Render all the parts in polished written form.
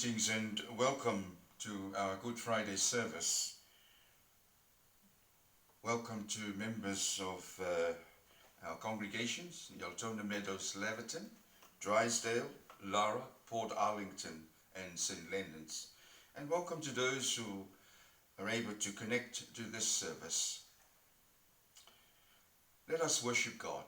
Greetings and welcome to our Good Friday service. Welcome to members of our congregations, the Altona Meadows, Laverton, Drysdale, Lara, Port Arlington and St. Leonard's. And welcome to those who are able to connect to this service. Let us worship God.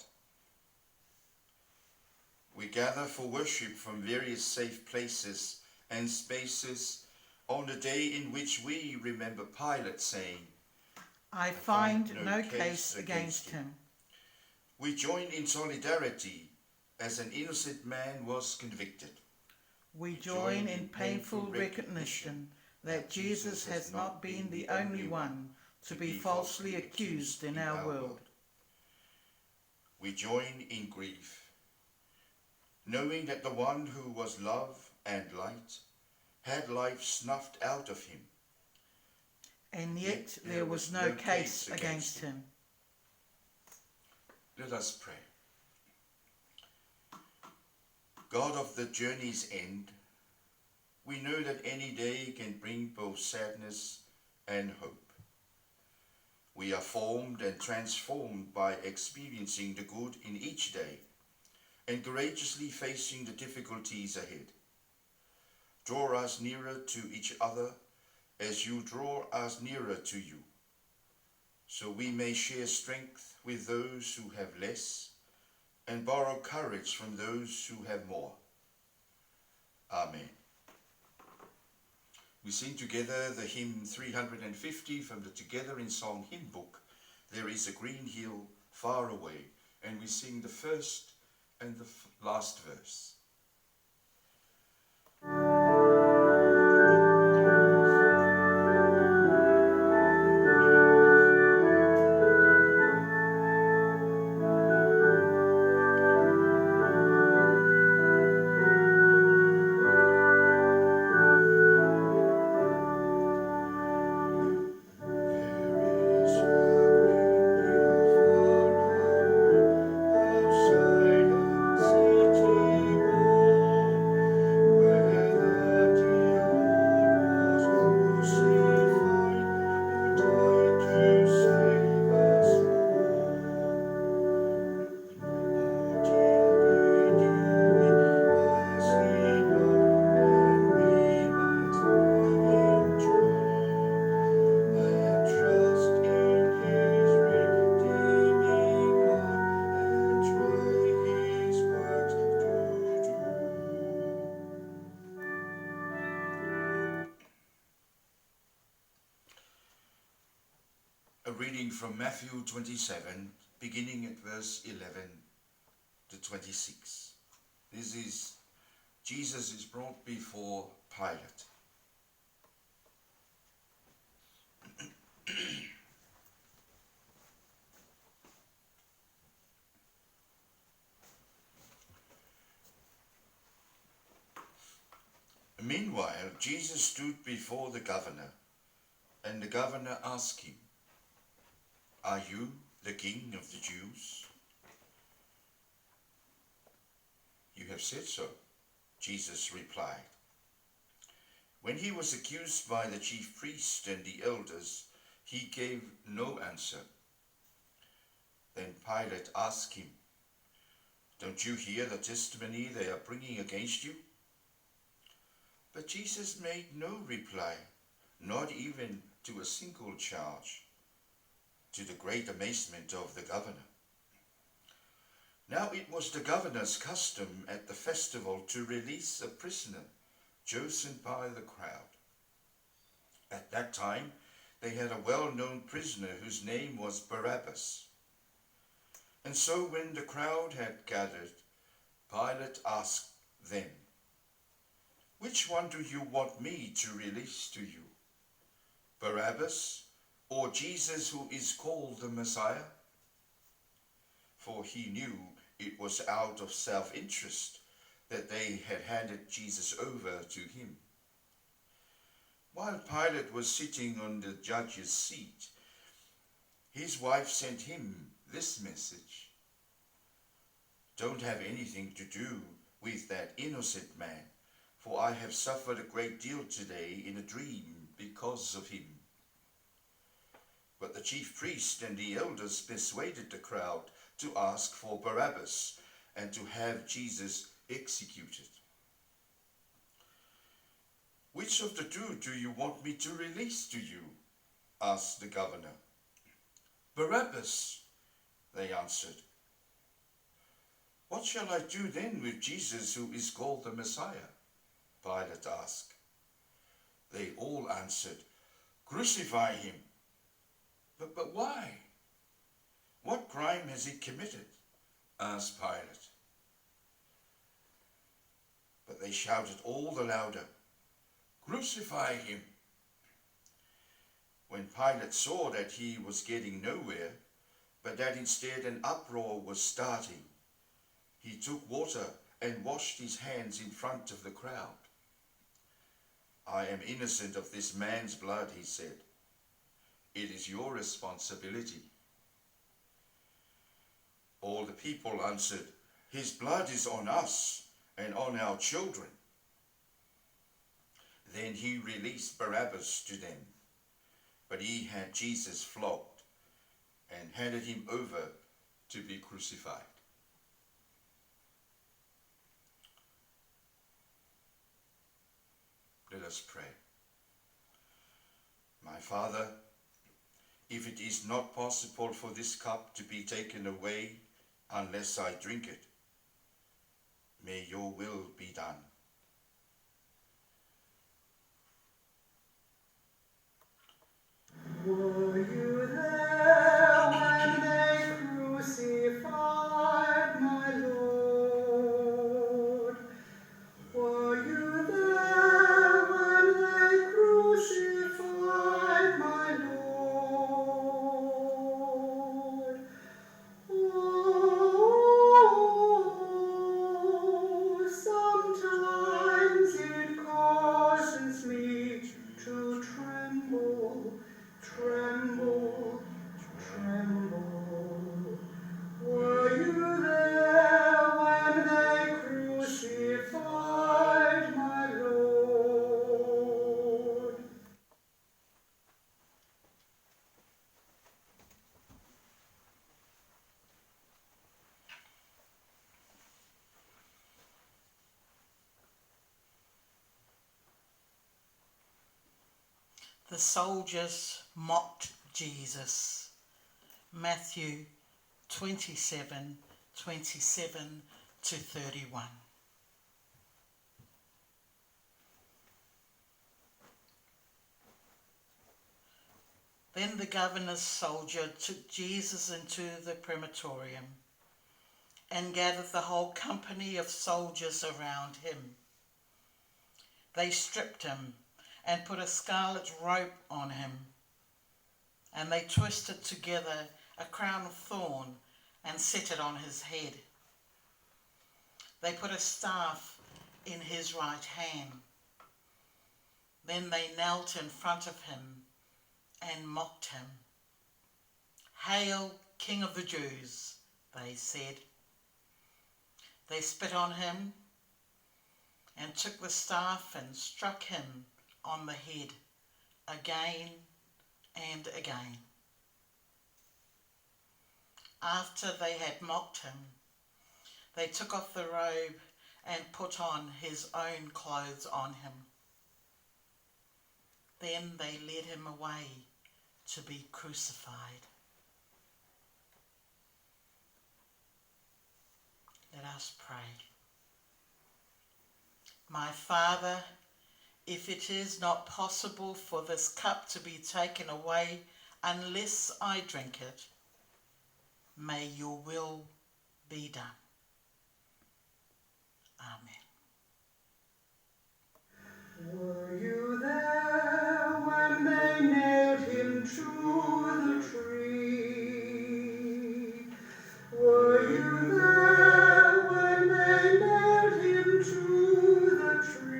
We gather for worship from various safe places and spaces on the day in which we remember Pilate saying, I find no case against him. We join in solidarity as an innocent man was convicted. We join in painful recognition that Jesus has not been the only one to be falsely accused in our world. We join in grief, knowing that the one who was love and light had life snuffed out of him. And yet there was no case against him. Let us pray. God of the journey's end, we know that any day can bring both sadness and hope. We are formed and transformed by experiencing the good in each day and courageously facing the difficulties ahead. Draw us nearer to each other as you draw us nearer to you, so we may share strength with those who have less and borrow courage from those who have more. Amen. We sing together the hymn 350 from the Together in Song hymn book, There is a Green Hill Far Away, and we sing the first and the last verse. A reading from Matthew 27, beginning at verse 11 to 26. This is, Jesus is brought before Pilate. Meanwhile, Jesus stood before the governor, and the governor asked him, "Are you the king of the Jews?" "You have said so," Jesus replied. When he was accused by the chief priests and the elders, he gave no answer. Then Pilate asked him, "Don't you hear the testimony they are bringing against you?" But Jesus made no reply, not even to a single charge, to the great amazement of the governor. Now it was the governor's custom at the festival to release a prisoner chosen by the crowd. At that time, they had a well-known prisoner whose name was Barabbas. And so when the crowd had gathered, Pilate asked them, "Which one do you want me to release to you, Barabbas or Jesus who is called the Messiah?" For he knew it was out of self-interest that they had handed Jesus over to him. While Pilate was sitting on the judge's seat, his wife sent him this message: "Don't have anything to do with that innocent man, for I have suffered a great deal today in a dream because of him." But the chief priest and the elders persuaded the crowd to ask for Barabbas and to have Jesus executed. "Which of the two do you want me to release to you?" asked the governor. "Barabbas," they answered. "What shall I do then with Jesus, who is called the Messiah?" Pilate asked. They all answered, "Crucify him." But why? "What crime has he committed?" asked Pilate. But they shouted all the louder, "Crucify him." When Pilate saw that he was getting nowhere, but that instead an uproar was starting, he took water and washed his hands in front of the crowd. "I am innocent of this man's blood," he said. "It is your responsibility." All the people answered, "His blood is on us and on our children." Then he released Barabbas to them, but he had Jesus flogged and handed him over to be crucified. Let us pray. My Father, if it is not possible for this cup to be taken away unless I drink it, may your will be done. Were you there when they crucified my Lord? Were you there when they crucified my Lord? Oh, sometimes it causes me to tremble, tremble, tremble. Were you there when they crucified my Lord? The soldiers mocked Jesus. Matthew 27:27 to 31. Then the governor's soldier took Jesus into the praetorium and gathered the whole company of soldiers around him. They stripped him and put a scarlet robe on him, and they twisted together a crown of thorn and set it on his head. They put a staff in his right hand. Then they knelt in front of him and mocked him. "Hail, King of the Jews," they said. They spit on him and took the staff and struck him on the head again and again. After they had mocked him, they took off the robe and put on his own clothes on him. Then they led him away to be crucified. Let us pray. My Father, if it is not possible for this cup to be taken away unless I drink it, may your will be done. Amen. Were you there when they nailed him to the tree? Were you there when they nailed him to the tree?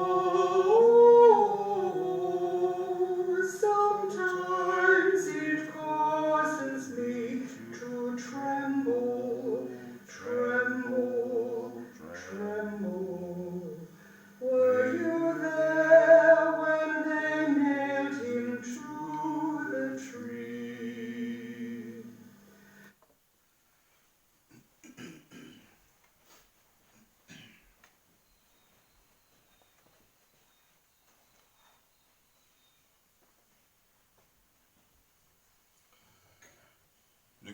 Oh, sometimes it causes me to tremble, tremble.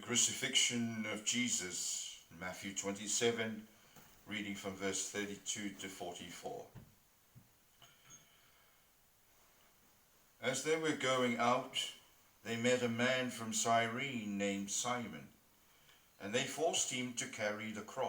crucifixion of Jesus, Matthew 27, reading from verse 32 to 44. As they were going out, they met a man from Cyrene named Simon, and they forced him to carry the cross.